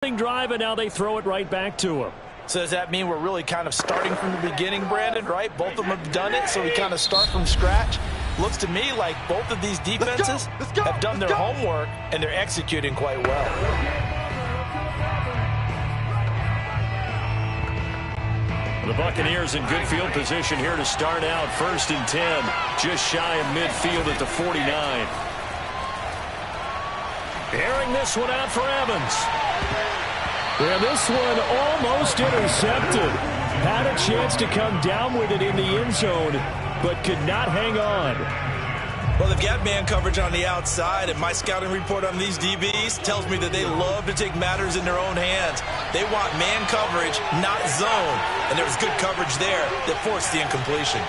Drive, and now they throw it right back to him. So does that mean we're really kind of starting from the beginning, Brandon, right? Both of them have done it, so we kind of start from scratch. Looks to me like both of these defenses have done their homework, and they're executing quite well. The Buccaneers in good field position here to start out. 1st and 10, just shy of midfield at the 49. Airing this one out for Evans. And this one almost intercepted. Had a chance to come down with it in the end zone, but could not hang on. Well, they've got man coverage on the outside, and my scouting report on these DBs tells me that they love to take matters in their own hands. They want man coverage, not zone, and there was good coverage there that forced the incompletion.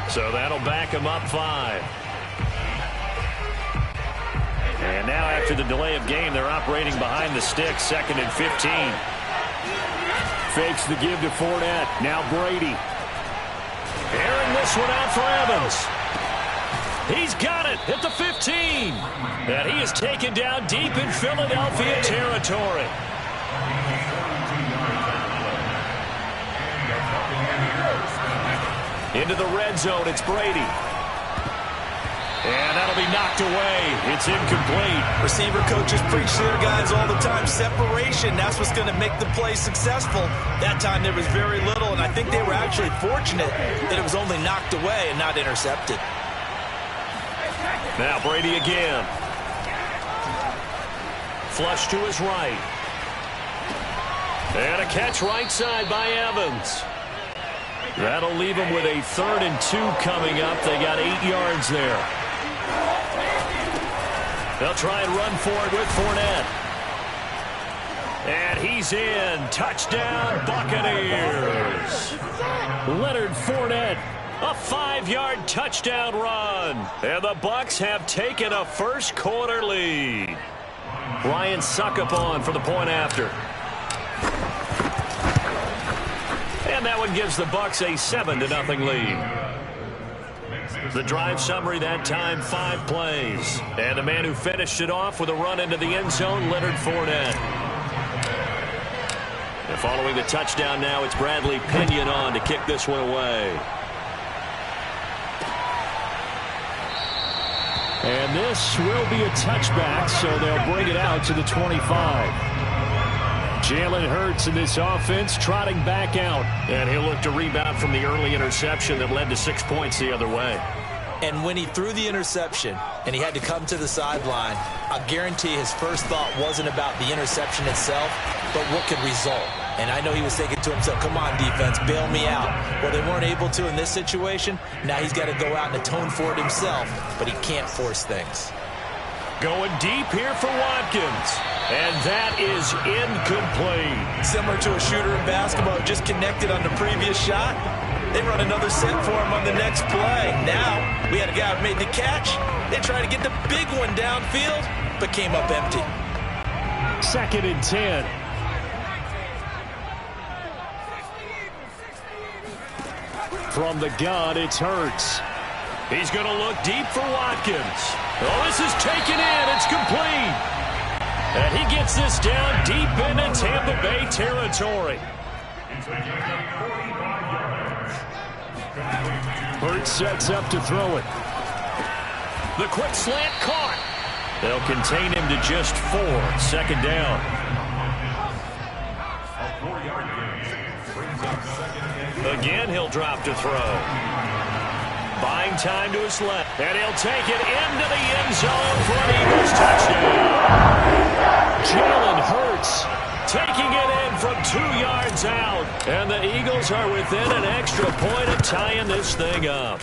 So that'll back him up 5. And now after the delay of game, they're operating behind the sticks, 2nd and 15. Fakes the give to Fournette. Now Brady. Airing this one out for Evans. He's got it at the 15. And he is taken down deep in Philadelphia territory. Into the red zone, it's Brady. And that'll be knocked away. It's incomplete. Receiver coaches preach to their guys all the time. Separation, that's what's going to make the play successful. That time there was very little, and I think they were actually fortunate that it was only knocked away and not intercepted. Now Brady again. Flush to his right. And a catch right side by Evans. That'll leave them with a 3rd and 2 coming up. They got 8 yards there. They'll try and run for it with Fournette. And he's in. Touchdown, Buccaneers. Leonard Fournette, a 5-yard touchdown run. And the Bucs have taken a first-quarter lead. Ryan Succop for the point after. And that one gives the Bucs a 7-0 lead. The drive summary that time, 5 plays. And the man who finished it off with a run into the end zone, Leonard Fournette. And following the touchdown now, it's Bradley Pinion on to kick this one away. And this will be a touchback, so they'll bring it out to the 25. Jalen Hurts in this offense trotting back out. And he'll look to rebound from the early interception that led to 6 points the other way. And when he threw the interception and he had to come to the sideline, I guarantee his first thought wasn't about the interception itself, but what could result. And I know he was thinking to himself, come on, defense, bail me out. Well, they weren't able to in this situation. Now he's got to go out and atone for it himself, but he can't force things. Going deep here for Watkins. And that is incomplete. Similar to a shooter in basketball who just connected on the previous shot. They run another set for him on the next play. Now, we had a guy who made the catch. They tried to get the big one downfield, but came up empty. 2nd and 10. From the gun, it's Hurts. He's going to look deep for Watkins. Oh, this is taken in. It's complete. And he gets this down deep into Tampa Bay territory. Hurts sets up to throw it. The quick slant caught. They'll contain him to just 4. 2nd down. Again, he'll drop to throw. Buying time to his left. And he'll take it into the end zone for an Eagles touchdown. Jalen Hurts taking from 2 yards out. And the Eagles are within an extra point of tying this thing up.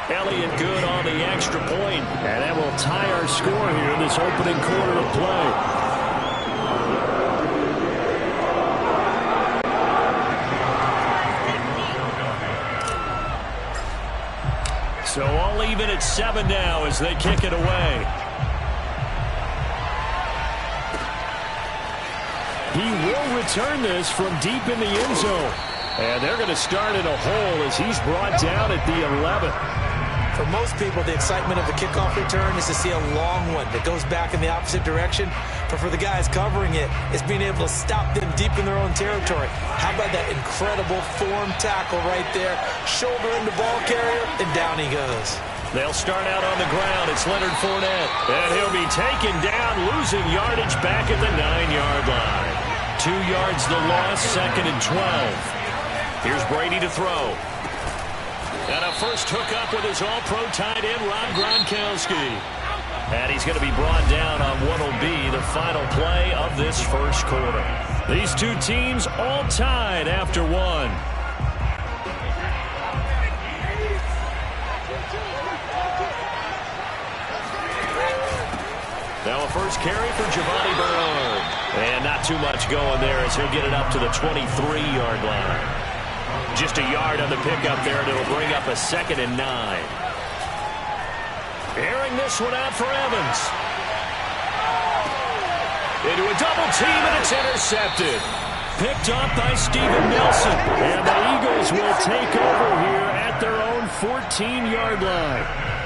Elliott good on the extra point. And that will tie our score here in this opening quarter of play. So all even at 7 now as they kick it away. He will return this from deep in the end zone. And they're going to start in a hole as he's brought down at the 11. For most people, the excitement of the kickoff return is to see a long one that goes back in the opposite direction. But for the guys covering it, it's being able to stop them deep in their own territory. How about that incredible form tackle right there? Shoulder in the ball carrier, and down he goes. They'll start out on the ground. It's Leonard Fournette. And he'll be taken down, losing yardage back at the 9-yard line. 2 yards the loss, 2nd and 12. Here's Brady to throw. And a first hookup with his all-pro tight end, Rob Gronkowski. And he's going to be brought down on what will be the final play of this first quarter. These two teams all tied after one. Now a first carry for Giovanni Bernard. And not too much going there as he'll get it up to the 23-yard line. Just a yard on the pickup there, and it'll bring up a 2nd and 9. Airing this one out for Evans. Into a double team, and it's intercepted. Picked off by Steven Nelson. And the Eagles will take over here at their own 14-yard line.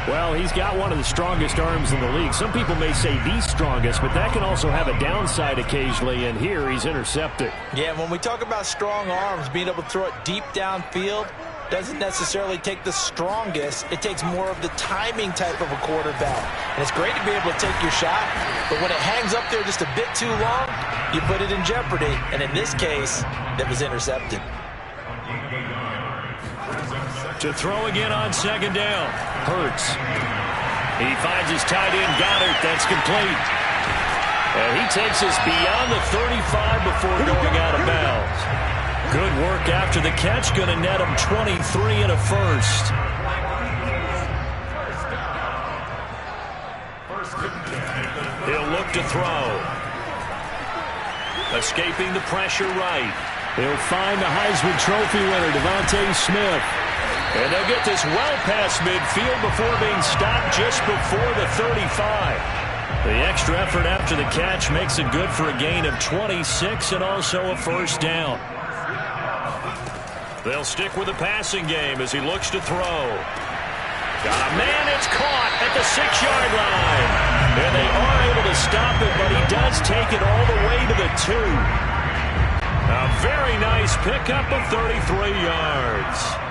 Well, he's got one of the strongest arms in the league. Some people may say the strongest, but that can also have a downside occasionally, and here he's intercepted. Yeah, when we talk about strong arms, being able to throw it deep downfield doesn't necessarily take the strongest. It takes more of the timing type of a quarterback. And it's great to be able to take your shot, but when it hangs up there just a bit too long, you put it in jeopardy. And in this case, that was intercepted. To throw again on 2nd down. Hurts. He finds his tight end, Goddard. That's complete. And he takes us beyond the 35 before going out of bounds. Good work after the catch. Going to net him 23 and a first. He'll look to throw. Escaping the pressure right. He'll find the Heisman Trophy winner, Devontae Smith. And they'll get this well past midfield before being stopped just before the 35. The extra effort after the catch makes it good for a gain of 26 and also a first down. They'll stick with the passing game as he looks to throw. Got a man, it's caught at the 6-yard line. And they are able to stop it, but he does take it all the way to the 2. A very nice pickup of 33 yards.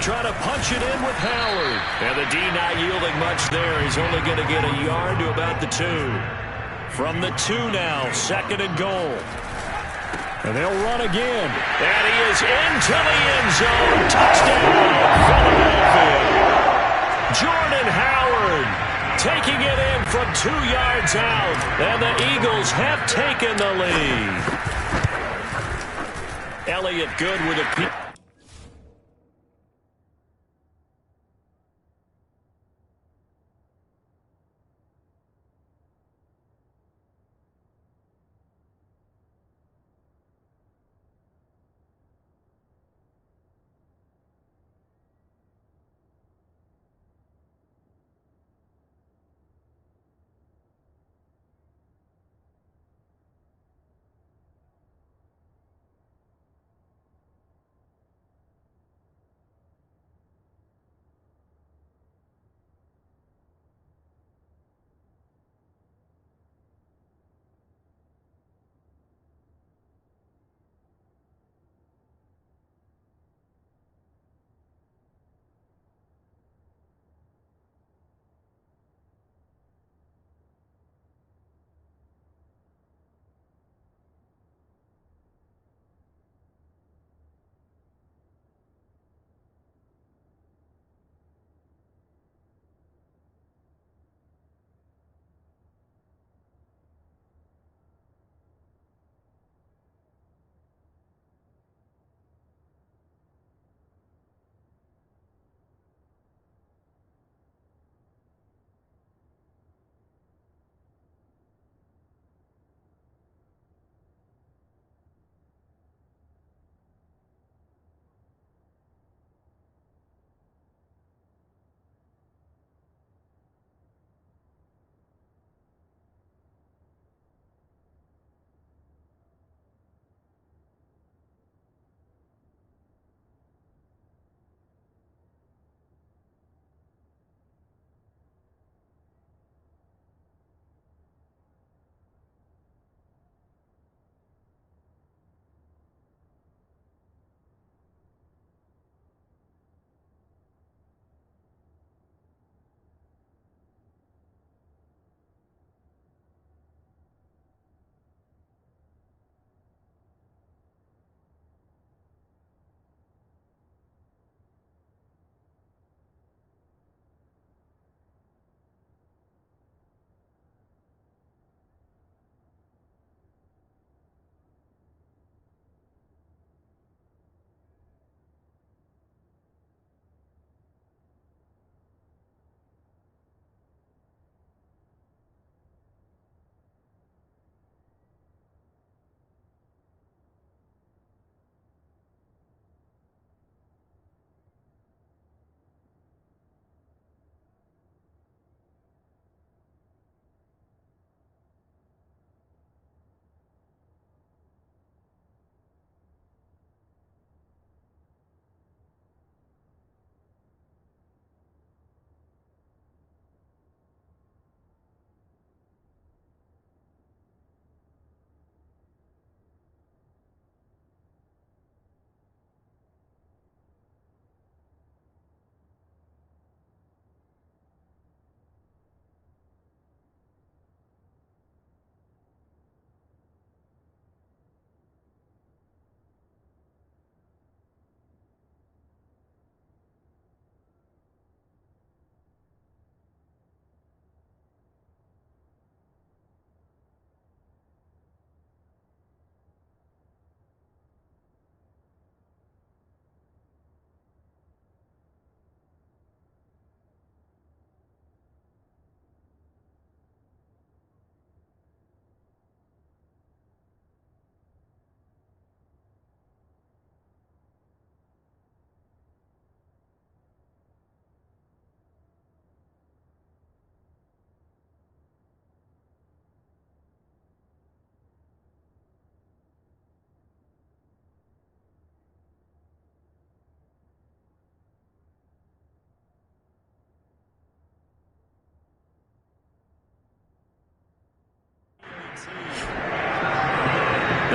Trying to punch it in with Howard. And the D not yielding much there. He's only going to get a yard to about the 2. From the 2 now, 2nd and goal. And they'll run again. And he is into the end zone. Touchdown, Philadelphia. Jordan Howard taking it in from 2 yards out. And the Eagles have taken the lead. Elliott good with a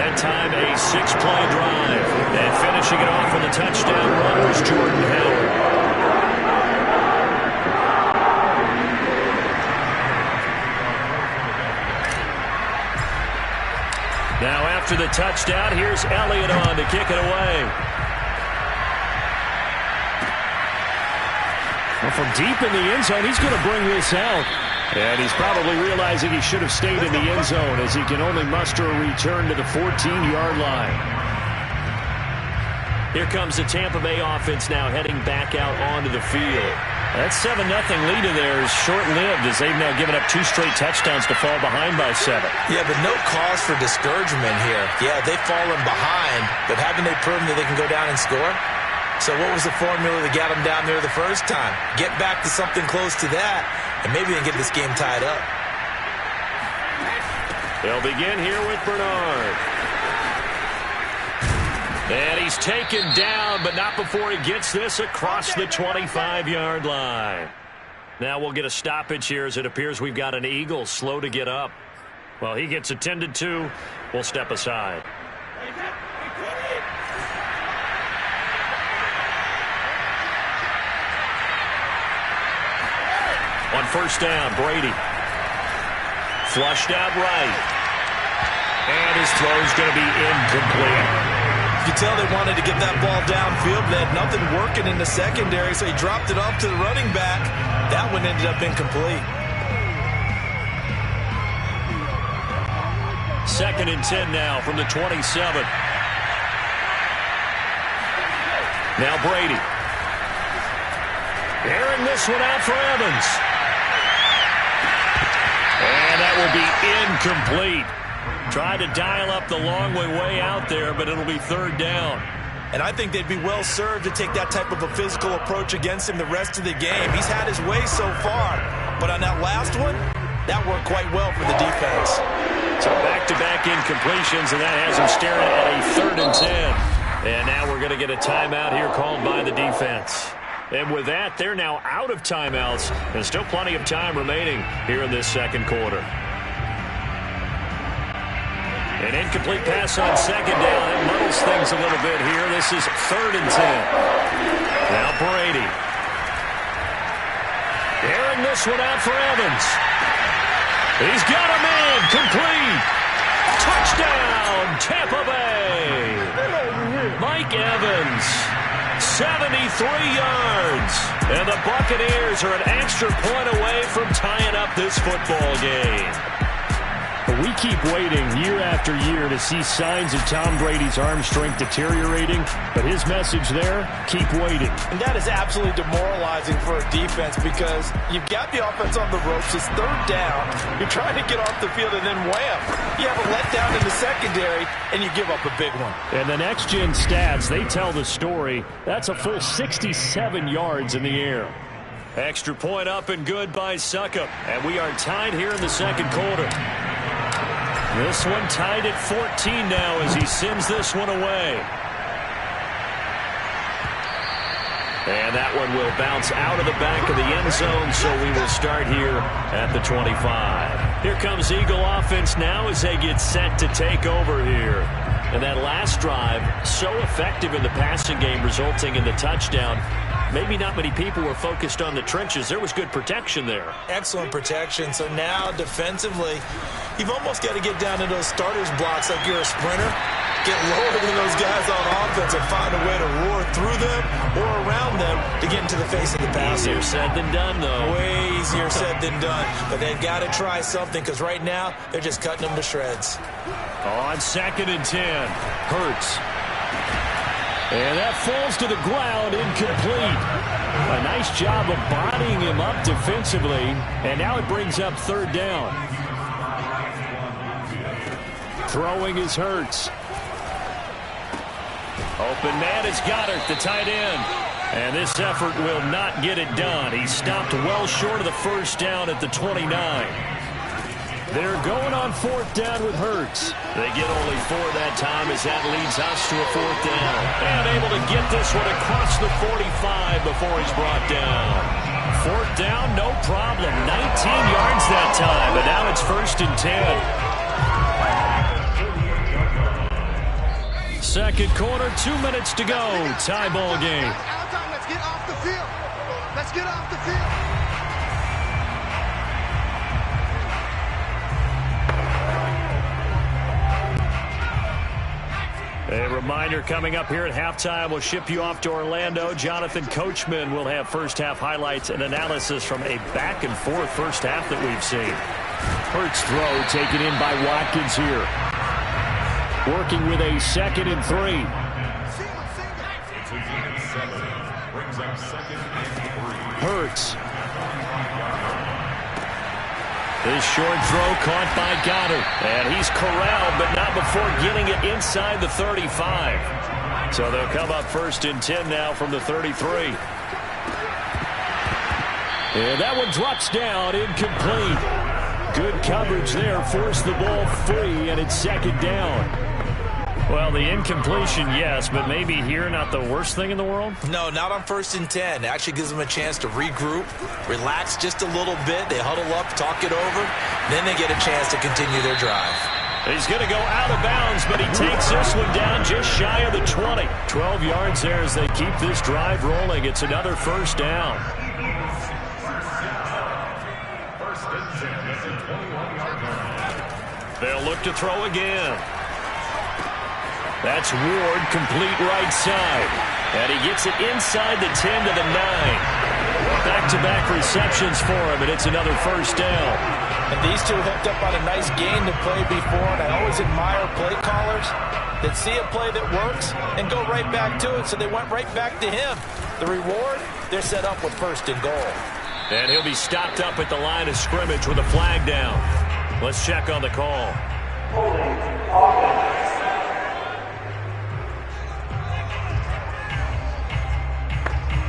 That time a 6-play drive. And finishing it off with a touchdown run was Jordan Howard. Now after the touchdown, here's Elliott on to kick it away. Well, from deep in the end zone, he's going to bring this out. And he's probably realizing he should have stayed in the end zone as he can only muster a return to the 14-yard line. Here comes the Tampa Bay offense now heading back out onto the field. That 7-0 lead in there is short-lived as they've now given up 2 straight touchdowns to fall behind by 7. Yeah, but no cause for discouragement here. Yeah, they've fallen behind, but haven't they proven that they can go down and score? So what was the formula that got them down there the first time? Get back to something close to that, and maybe they can get this game tied up. They'll begin here with Bernard. And he's taken down, but not before he gets this across the 25-yard line. Now we'll get a stoppage here as it appears we've got an Eagle slow to get up. Well, he gets attended to. We'll step aside. On first down, Brady. Flushed out right. And his throw's going to be incomplete. You can tell they wanted to get that ball downfield. They had nothing working in the secondary, so he dropped it off to the running back. That one ended up incomplete. 2nd and 10 now from the 27. Now Brady. Airing this one out for Evans. And that will be incomplete. Tried to dial up the long way out there, but it'll be 3rd down. And I think they'd be well served to take that type of a physical approach against him the rest of the game. He's had his way so far, but on that last one, that worked quite well for the defense. So back-to-back incompletions, and that has him staring at a 3rd and 10. And now we're going to get a timeout here called by the defense. And with that, they're now out of timeouts, and still plenty of time remaining here in this second quarter. An incomplete pass on 2nd down. That muddles things a little bit here. This is 3rd and 10. Now Brady. Airing this one out for Evans. He's got him in. Complete. Touchdown, Tampa Bay. Mike Evans. 73 yards. And the Buccaneers are an extra point away from tying up this football game. We keep waiting year after year to see signs of Tom Brady's arm strength deteriorating, but his message there, keep waiting. And that is absolutely demoralizing for a defense because you've got the offense on the ropes. It's 3rd down. You're trying to get off the field, and then wham, you have a letdown in the secondary, and you give up a big one. And the next-gen stats, they tell the story. That's a full 67 yards in the air. Extra point up and good by Suckup. And we are tied here in the second quarter. This one tied at 14 now as he sends this one away. And that one will bounce out of the back of the end zone, so we will start here at the 25. Here comes Eagle offense now as they get set to take over here. And that last drive, so effective in the passing game, resulting in the touchdown. Maybe not many people were focused on the trenches. There was good protection there. Excellent protection. So now defensively, you've almost got to get down to those starters blocks like you're a sprinter. Get lower than those guys on offense and find a way to roar through them or around them to get into the face of the passer. Easier said than done, though. Way easier said than done. But they've got to try something because right now they're just cutting them to shreds. On 2nd and 10, Hurts. And that falls to the ground, incomplete. A nice job of bodying him up defensively, and now it brings up 3rd down. Throwing is Hurts. Open man is Goddard, the tight end. And this effort will not get it done. He stopped well short of the first down at the 29. They're going on 4th down with Hurts. They get only 4 that time as that leads us to a 4th down. And able to get this one across the 45 before he's brought down. 4th down, no problem. 19 yards that time, but now it's 1st and 10. Second quarter, 2 minutes to go. Tie ball game. Let's get off the field. Let's get off the field. A reminder coming up here at halftime, we'll ship you off to Orlando. Jonathan Coachman will have first half highlights and analysis from a back and forth first half that we've seen. Hurts throw taken in by Watkins here. Working with a 2nd and 3. Hurts. This short throw caught by Goddard. And he's corralled, but not before getting it inside the 35. So they'll come up 1st and 10 now from the 33. And that one drops down, incomplete. Good coverage there, forced the ball free, and it's 2nd down. Well, the incompletion, yes, but maybe here not the worst thing in the world? No, not on 1st and 10. It actually gives them a chance to regroup, relax just a little bit. They huddle up, talk it over. Then they get a chance to continue their drive. He's going to go out of bounds, but he takes this one down just shy of the 20. 12 yards there as they keep this drive rolling. It's another 1st down. They'll look to throw again. That's Ward, complete right side. And he gets it inside the 10 to the 9. Back-to-back receptions for him, and it's another 1st down. And these two hooked up on a nice gain to play before, and I always admire play callers that see a play that works and go right back to it, so they went right back to him. The reward, they're set up with 1st and goal. And he'll be stopped up at the line of scrimmage with a flag down. Let's check on the call.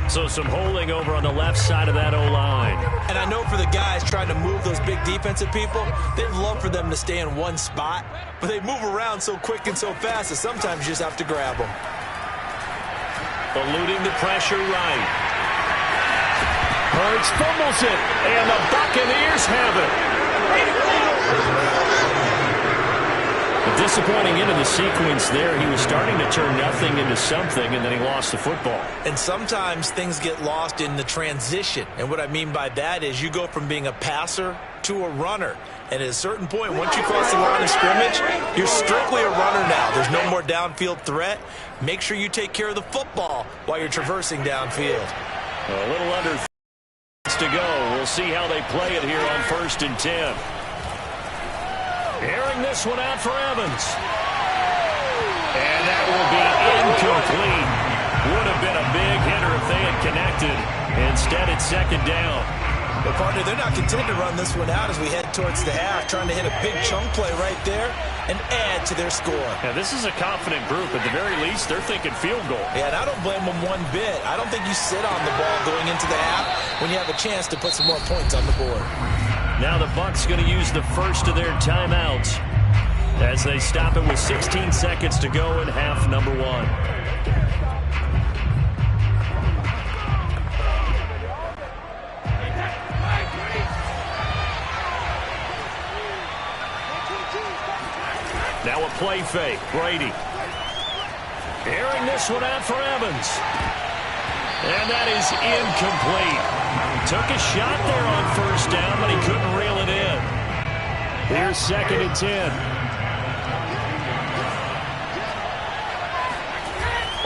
So some holding over on the left side of that O-line. And I know for the guys trying to move those big defensive people, they'd love for them to stay in one spot, but they move around so quick and so fast that sometimes you just have to grab them. Eluding the pressure right. Hurts fumbles it, and the Buccaneers have it. A disappointing end of the sequence there. He was starting to turn nothing into something, and then he lost the football. And sometimes things get lost in the transition. And what I mean by that is you go from being a passer to a runner. And at a certain point, once you cross the line of scrimmage, you're strictly a runner now. There's no more downfield threat. Make sure you take care of the football while you're traversing downfield. A little under to go. We'll see how they play it here on 1st and 10. Airing this one out for Evans. And that will be incomplete. Would have been a big hitter if they had connected. Instead, it's 2nd down. But, partner, they're not content to run this one out as we head towards the half, trying to hit a big chunk play right there and add to their score. Yeah, this is a confident group. At the very least, they're thinking field goal. Yeah, and I don't blame them one bit. I don't think you sit on the ball going into the half when you have a chance to put some more points on the board. Now the Bucs going to use the first of their timeouts as they stop it with 16 seconds to go in half number 1. Now a play fake. Brady. Airing this one out for Evans. And that is incomplete. Took a shot there on 1st down, but he couldn't reel it in. Here's 2nd and 10.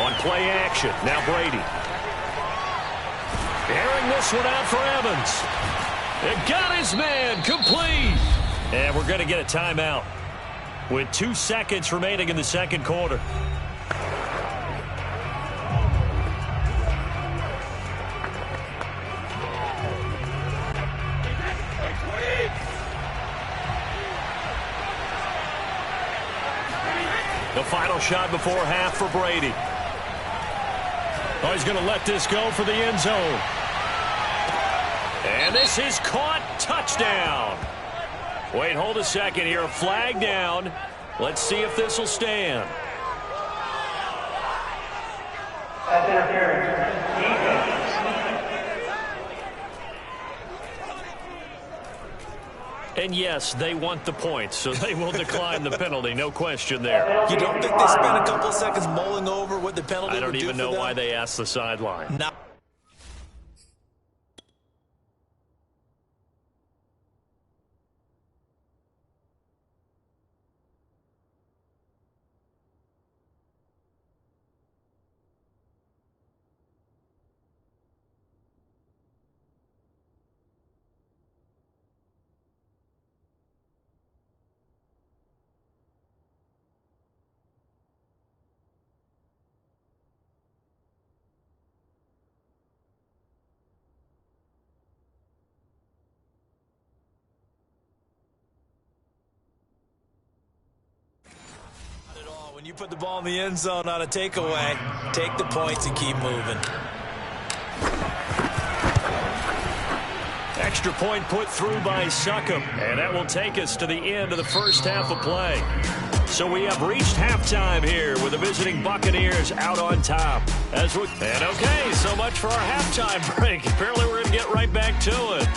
On play action, now Brady. Airing this one out for Evans. It got his man, complete. And we're going to get a timeout with 2 seconds remaining in the 2nd quarter. The final shot before half for Brady. Oh, he's going to let this go for the end zone. And this is caught. Touchdown. Wait, hold a second here. A flag down. Let's see if this will stand. That's interference. And yes, they want the points, so they will decline the penalty. No question there. You don't think they spent a couple of seconds mulling over what the penalty would do for them? I don't even know why they asked the sideline. No. When you put the ball in the end zone on a takeaway, take the points and keep moving. Extra point put through by Succop, and that will take us to the end of the first half of play. So we have reached halftime here with the visiting Buccaneers out on top. And okay, so much for our halftime break. Apparently we're going to get right back to it.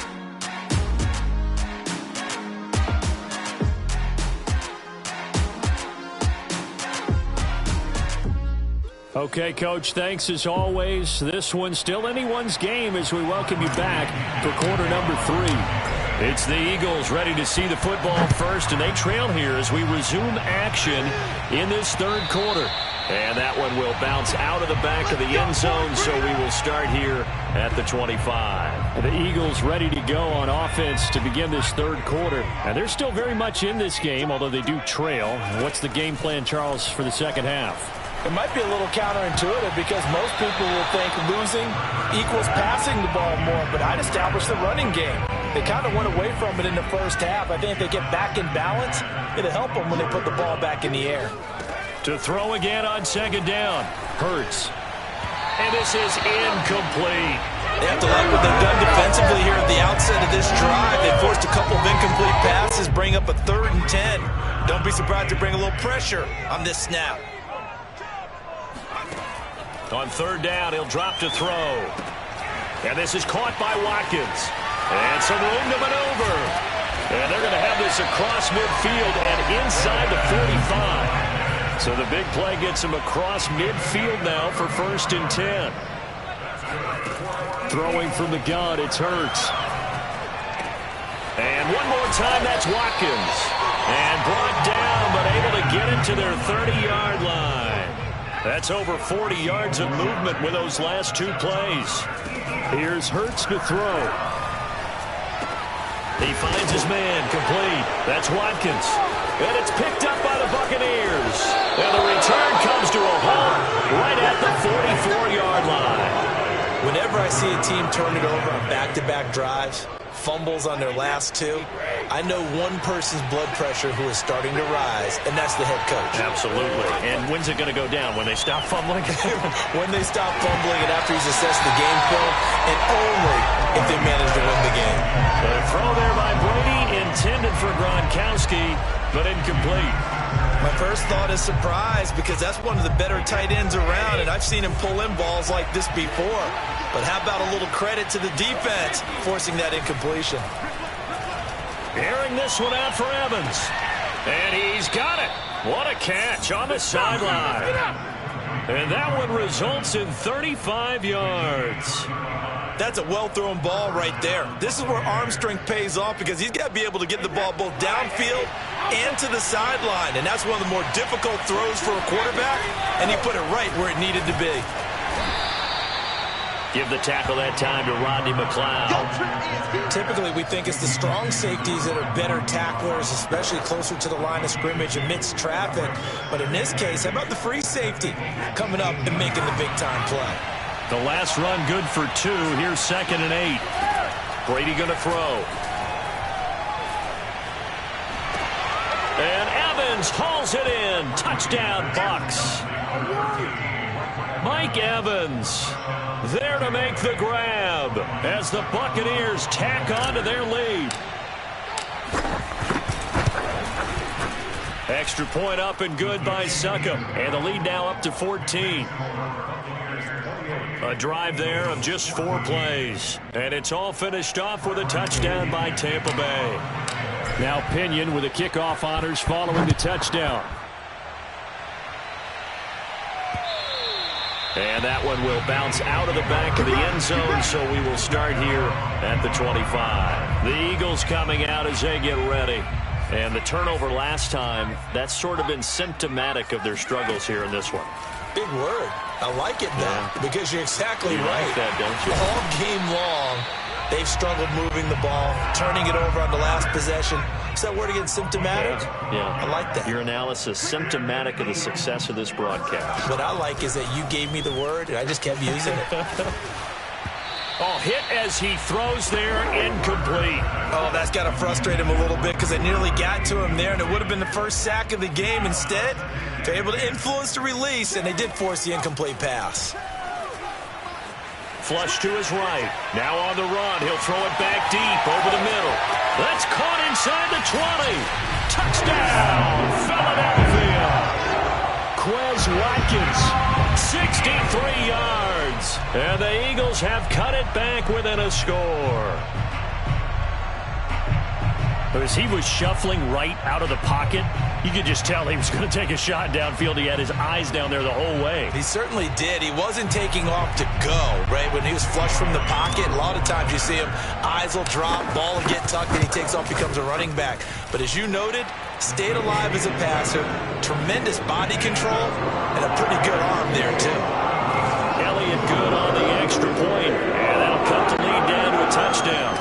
Okay, Coach, thanks as always. This one's still anyone's game as we welcome you back for quarter number 3. It's the Eagles ready to see the football first, and they trail here as we resume action in this third quarter. And that one will bounce out of the back of the end zone, so we will start here at the 25. The Eagles ready to go on offense to begin this third quarter. And they're still very much in this game, although they do trail. What's the game plan, Charles, for the second half? It might be a little counterintuitive because most people will think losing equals passing the ball more, but I'd establish the running game. They kind of went away from it in the first half. I think if they get back in balance, it'll help them when they put the ball back in the air. To throw again on second down, Hurts. And this is incomplete. They have to like what they've done defensively here at the outset of this drive. They forced a couple of incomplete passes, bring up a 3rd and 10. Don't be surprised to bring a little pressure on this snap. On third down, he'll drop to throw. And this is caught by Watkins. And some room to maneuver. And they're going to have this across midfield and inside the 45. So the big play gets him across midfield now for 1st and 10. Throwing from the gun, it's Hurts. And one more time, that's Watkins. And brought down, but able to get it to their 30-yard line. That's over 40 yards of movement with those last 2 plays. Here's Hurts to throw. He finds his man, complete. That's Watkins. And it's picked up by the Buccaneers. And the return comes to a halt right at the 44-yard line. Whenever I see a team turn it over on back-to-back drives, fumbles on their last 2, I know one person's blood pressure who is starting to rise, and that's the head coach. Absolutely. And when's it going to go down? When they stop fumbling? When they stop fumbling and after he's assessed the game film, and only if they manage to win the game. The throw there by Brady, intended for Gronkowski, but incomplete. My first thought is surprise because that's one of the better tight ends around, and I've seen him pull in balls like this before. But how about a little credit to the defense forcing that incompletion? Airing this one out for Evans. And he's got it. What a catch on the sideline. And that one results in 35 yards. That's a well-thrown ball right there. This is where arm strength pays off because he's got to be able to get the ball both downfield and to the sideline. And that's one of the more difficult throws for a quarterback, and he put it right where it needed to be. Give the tackle that time to Rodney McLeod. Typically, we think it's the strong safeties that are better tacklers, especially closer to the line of scrimmage amidst traffic. But in this case, how about the free safety coming up and making the big-time play? The last run good for 2. Here's 2nd and 8. Brady going to throw. And Evans hauls it in. Touchdown, Bucs. Mike Evans there to make the grab as the Buccaneers tack on to their lead. Extra point up and good by Succop. And the lead now up to 14. A drive there of just 4 plays. And it's all finished off with a touchdown by Tampa Bay. Now Pinion with the kickoff honors following the touchdown. And that one will bounce out of the back of the end zone, so we will start here at the 25. The Eagles coming out as they get ready. And the turnover last time, that's sort of been symptomatic of their struggles here in this one. Big word. I like it, though, because you're exactly right. Like that, don't you? All game long, they've struggled moving the ball, turning it over on the last possession. Is that word again, symptomatic? Yeah. I like that. Your analysis, symptomatic of the success of this broadcast. What I like is that you gave me the word, and I just kept using it. Oh, hit as he throws there, incomplete. Oh, that's got to frustrate him a little bit because I nearly got to him there, and it would have been the first sack of the game. Instead, they're able to influence the release, and they did force the incomplete pass. Flush to his right. Now on the run. He'll throw it back deep over the middle. That's caught inside the 20. Touchdown, Philadelphia. Quez Watkins, 63 yards. And the Eagles have cut it back within a score. As he was shuffling right out of the pocket, you could just tell he was going to take a shot downfield. He had his eyes down there the whole way. He certainly did. He wasn't taking off to go, right? When he was flush from the pocket, a lot of times you see him, eyes will drop, ball will get tucked, and he takes off, becomes a running back. But as you noted, stayed alive as a passer, tremendous body control, and a pretty good arm there, too. Elliott good on the extra point, and that'll cut the lead down to a touchdown.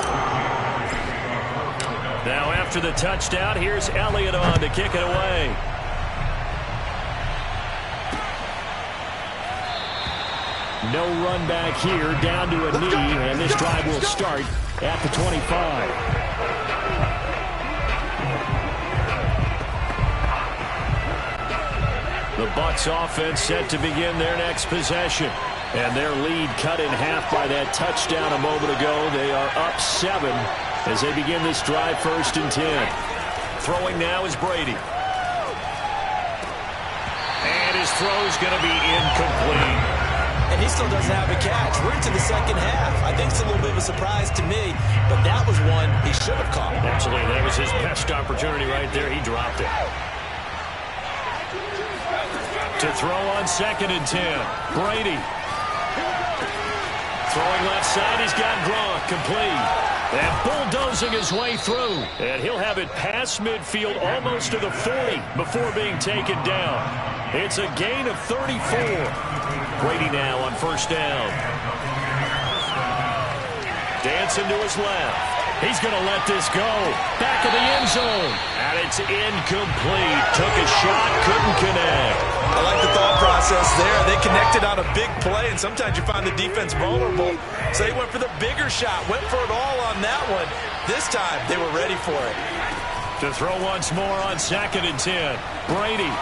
Now after the touchdown, here's Elliott on to kick it away. No run back here, down to a knee, and this drive will start at the 25. The Bucs offense set to begin their next possession. And their lead cut in half by that touchdown a moment ago. They are up 7 as they begin this drive, 1st and 10. Throwing now is Brady. And his throw's going to be incomplete. And he still doesn't have a catch. We're into the second half. I think it's a little bit of a surprise to me, but that was one he should have caught. Absolutely. That was his best opportunity right there. He dropped it. To throw on 2nd and 10. Brady. Throwing left side, he's got Gronk, complete. And bulldozing his way through. And he'll have it past midfield almost to the 40 before being taken down. It's a gain of 34. Brady now on 1st down. Dancing to his left. He's going to let this go. Back of the end zone. And it's incomplete. Took a shot, couldn't connect. I like the thought process there. They connected on a big play, and sometimes you find the defense vulnerable. So they went for the bigger shot, went for it all on that one. This time, they were ready for it. To throw once more on 2nd and 10. Brady.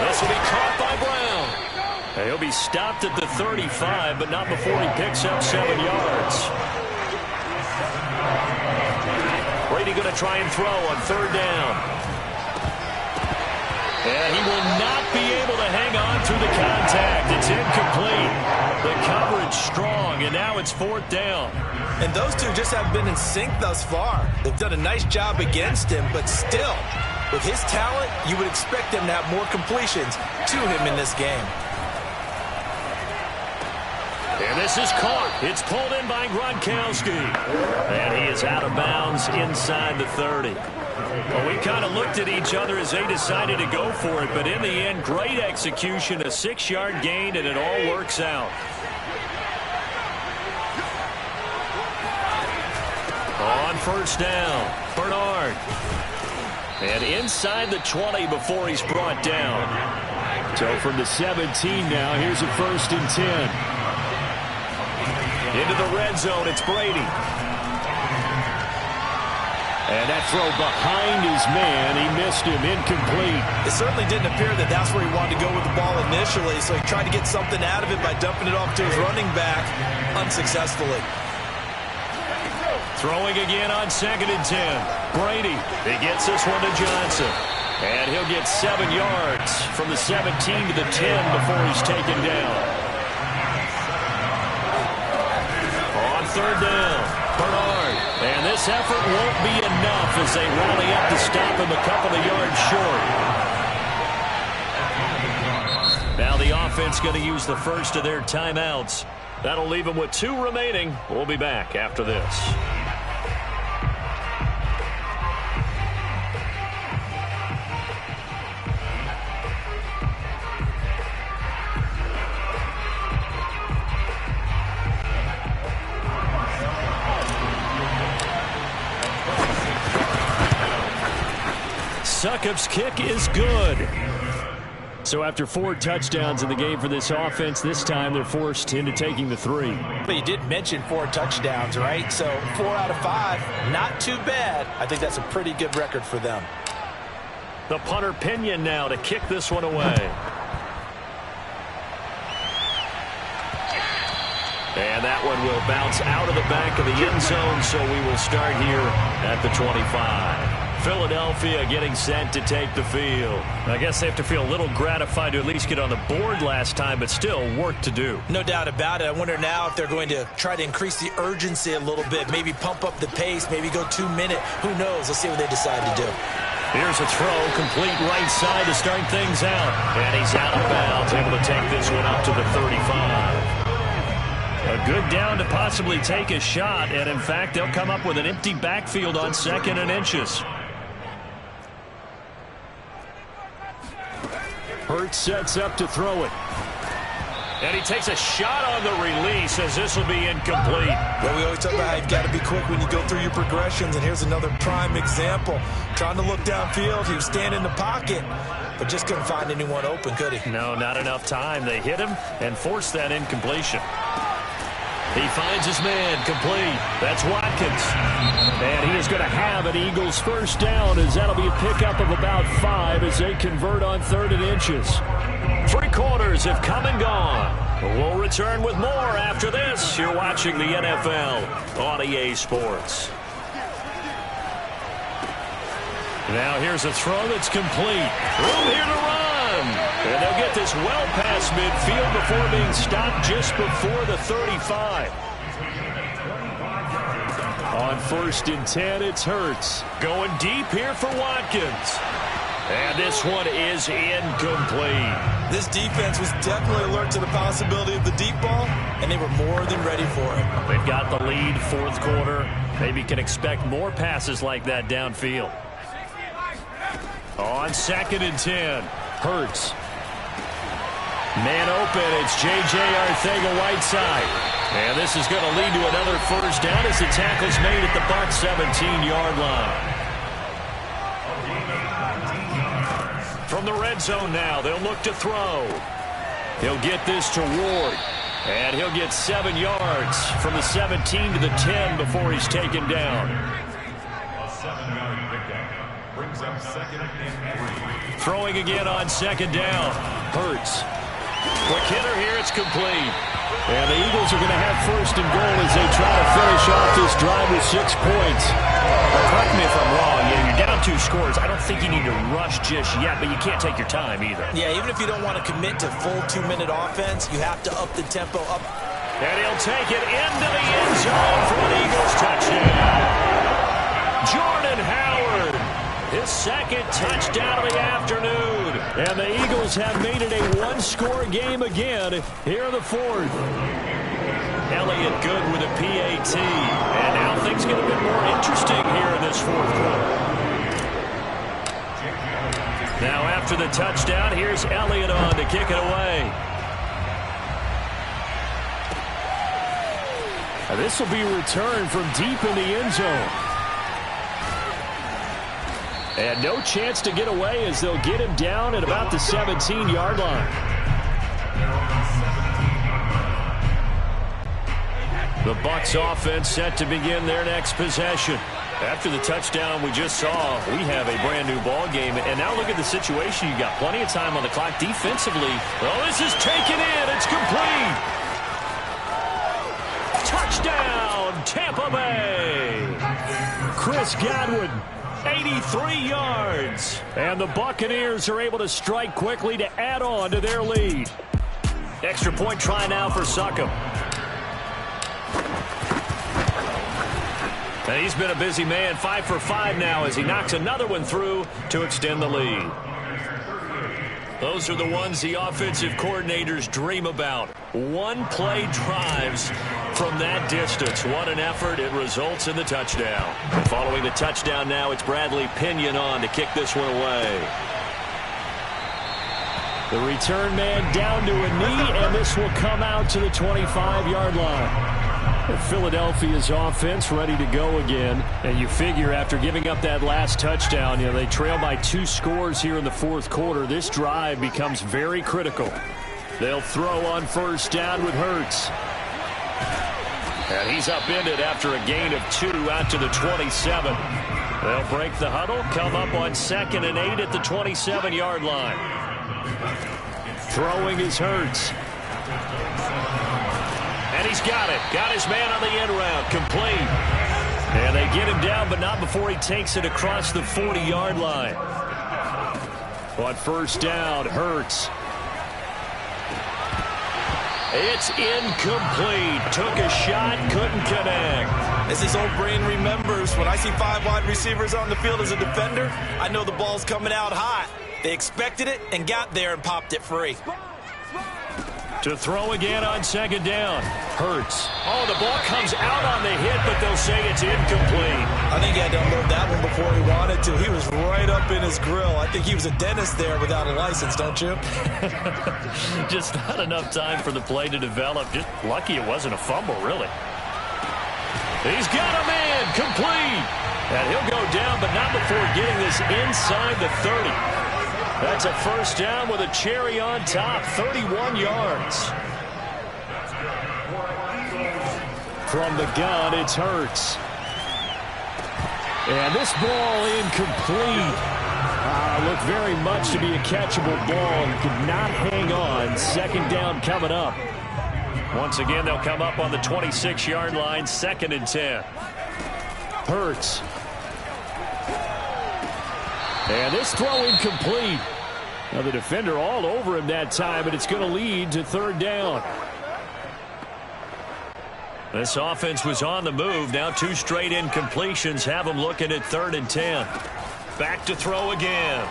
This will be caught by Brown. And he'll be stopped at the 35, but not before he picks up 7 yards. Brady going to try and throw on 3rd down. And he will not be able to hang on through the contact. It's incomplete. The coverage strong, and now it's 4th down. And those two just have been in sync thus far. They've done a nice job against him, but still, with his talent, you would expect them to have more completions to him in this game. And this is caught. It's pulled in by Gronkowski. And he is out of bounds inside the 30. Well, we kind of looked at each other as they decided to go for it, but in the end, great execution, a 6-yard gain, and it all works out. On 1st down, Bernard. And inside the 20 before he's brought down. So from the 17 now, here's a 1st and 10. Into the red zone, it's Brady. And that throw behind his man, he missed him, incomplete. It certainly didn't appear that that's where he wanted to go with the ball initially, so he tried to get something out of it by dumping it off to his running back unsuccessfully. Throwing again on 2nd and 10. Brady, he gets this one to Johnson. And he'll get 7 yards from the 17 to the 10 before he's taken down. On third down. Bernard. And this effort won't be enough as they rally up to stop him a couple of yards short. Now the offense going to use the first of their timeouts. That'll leave them with 2 remaining. We'll be back after this. Succop's kick is good. So after 4 touchdowns in the game for this offense, this time they're forced into taking the 3. But you did mention 4 touchdowns, right? So 4 out of 5, not too bad. I think that's a pretty good record for them. The punter Pinion now to kick this one away. And that one will bounce out of the back of the end zone, so we will start here at the 25. Philadelphia getting set to take the field. I guess they have to feel a little gratified to at least get on the board last time, but still work to do. No doubt about it. I wonder now if they're going to try to increase the urgency a little bit, maybe pump up the pace, maybe go 2-minute. Who knows? Let's see what they decide to do. Here's a throw, complete right side to start things out. And he's out of bounds, able to take this one up to the 35. A good down to possibly take a shot, and in fact, they'll come up with an empty backfield on 2nd and inches. Hurts sets up to throw it. And he takes a shot on the release as this will be incomplete. Well, we always talk about how you've got to be quick when you go through your progressions, and here's another prime example. Trying to look downfield, he was standing in the pocket, but just couldn't find anyone open, could he? No, not enough time. They hit him and forced that incompletion. He finds his man, complete. That's Watkins. And he is going to have an Eagles first down, as that'll be a pickup of about 5 as they convert on 3rd and inches. 3 quarters have come and gone. We'll return with more after this. You're watching the NFL on EA Sports. Now here's a throw that's complete. Room here to run. And they'll get this well past midfield before being stopped just before the 35. On 1st and 10, it's Hurts. Going deep here for Watkins. And this one is incomplete. This defense was definitely alert to the possibility of the deep ball, and they were more than ready for it. They've got the lead, 4th quarter. Maybe can expect more passes like that downfield. On 2nd and 10, Hurts. Man open, it's J.J. Arcega-Whiteside. And this is going to lead to another first down as the tackle's made at the Bucs 17-yard line. From the red zone now, they'll look to throw. He'll get this to Ward. And he'll get 7 yards from the 17 to the 10 before he's taken down. A 7-yard pickup brings up 2nd and 3. Throwing again on 2nd down. Hurts. Quick hitter here, it's complete. And the Eagles are going to have 1st and goal as they try to finish off this drive with 6 points. Correct me if I'm wrong. You're down 2 scores. I don't think you need to rush just yet, but you can't take your time either. Yeah, even if you don't want to commit to full 2-minute offense, you have to up the tempo up. And he'll take it into the end zone for an Eagles touchdown. Jordan Howard, his 2nd touchdown of the afternoon. And the Eagles have made it a 1-score game again here in the 4th. Elliott good with a PAT. And now things get a bit more interesting here in this 4th quarter. Now after the touchdown, here's Elliott on to kick it away. Now this will be returned from deep in the end zone. And no chance to get away as they'll get him down at about the 17-yard line. The Bucs offense set to begin their next possession. After the touchdown we just saw, we have a brand new ball game. And now look at the situation. You got plenty of time on the clock defensively. Oh, this is taken in. It's complete. Touchdown, Tampa Bay. Chris Godwin. 83 yards. And the Buccaneers are able to strike quickly to add on to their lead. Extra point try now for Succop. And he's been a busy man, 5 for 5 now as he knocks another one through to extend the lead. Those are the ones the offensive coordinators dream about. One-play drives from that distance. What an effort. It results in the touchdown. And following the touchdown now, it's Bradley Pinion on to kick this one away. The return man down to a knee, and this will come out to the 25-yard line. Philadelphia's offense ready to go again. And you figure after giving up that last touchdown, they trail by 2 scores here in the fourth quarter. This drive becomes very critical. They'll throw on first down with Hurts. And he's upended after a gain of 2 out to the 27. They'll break the huddle, come up on 2nd and 8 at the 27-yard line. Throwing is Hurts. And he's got it. Got his man on the end route. Complete. And they get him down, but not before he takes it across the 40-yard line. On first down, Hurts. It's incomplete. Took a shot, couldn't connect. As his old brain remembers, when I see 5 wide receivers on the field as a defender, I know the ball's coming out hot. They expected it and got there and popped it free. To throw again on second down. Hurts. Oh, the ball comes out on the hit, but they'll say it's incomplete. I think he had to unload that one before he wanted to. He was right up in his grill. I think he was a dentist there without a license, don't you? Just not enough time for the play to develop. Just lucky it wasn't a fumble, really. He's got a man. Complete. And he'll go down, but not before getting this inside the 30. That's a first down with a cherry on top, 31 yards. From the gun, it's Hurts. And this ball incomplete. Looked very much to be a catchable ball and could not hang on. Second down coming up. Once again, they'll come up on the 26-yard line, 2nd and 10. Hurts. And this throw incomplete. Now the defender all over him that time, but it's going to lead to 3rd down. This offense was on the move. Now 2 straight incompletions have them looking at 3rd and 10. Back to throw again.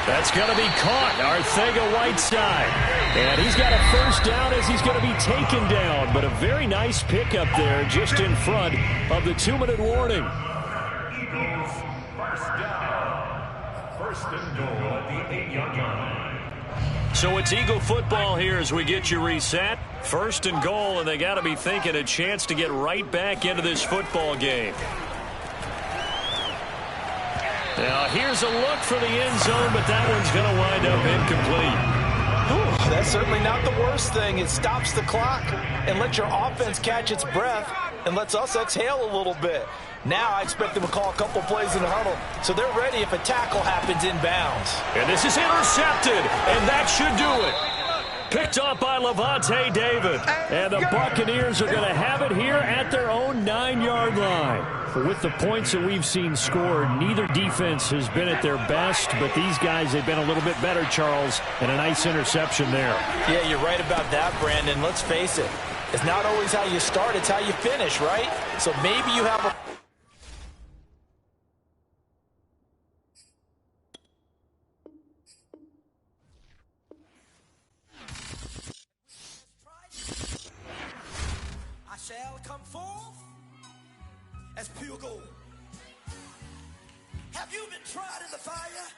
That's going to be caught. Arcega-Whiteside. And he's got a first down as he's going to be taken down. But a very nice pickup there just in front of the 2-minute warning. Eagles, first down. First and goal at the 8-yard line. So it's Eagle football here as we get you reset. 1st and goal, and they got to be thinking a chance to get right back into this football game. Now here's a look for the end zone, but that one's going to wind up incomplete. Ooh, that's certainly not the worst thing. It stops the clock and lets your offense catch its breath and lets us exhale a little bit. Now I expect them to call a couple plays in the huddle, so they're ready if a tackle happens inbounds. And this is intercepted, and that should do it. Picked off by Levante David. And the Buccaneers are going to have it here at their own 9-yard line. With the points that we've seen scored, neither defense has been at their best, but these guys, they've been a little bit better, Charles, and a nice interception there. Yeah, you're right about that, Brandon. Let's face it. It's not always how you start, it's how you finish, right? So maybe you have a... Shall come forth as pure gold. Have you been tried in the fire?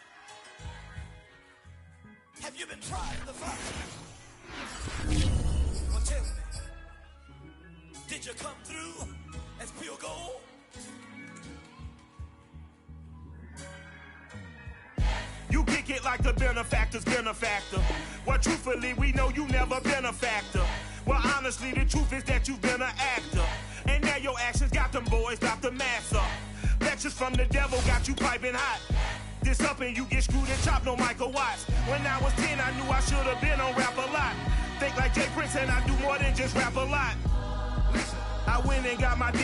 Have you been tried in the fire? Well, tell me, did you come through as pure gold? You kick it like the benefactor's benefactor. Well, truthfully, we know you never been a factor. Well, honestly, the truth is that you've been an actor. And now your actions got them boys, got the mass up. Lectures from the devil got you piping hot. This up and you get screwed and chopped, no Michael Watts. When I was 10, I knew I should have been on rap a lot. Think like Jay Prince and I do more than just rap a lot. I went and got my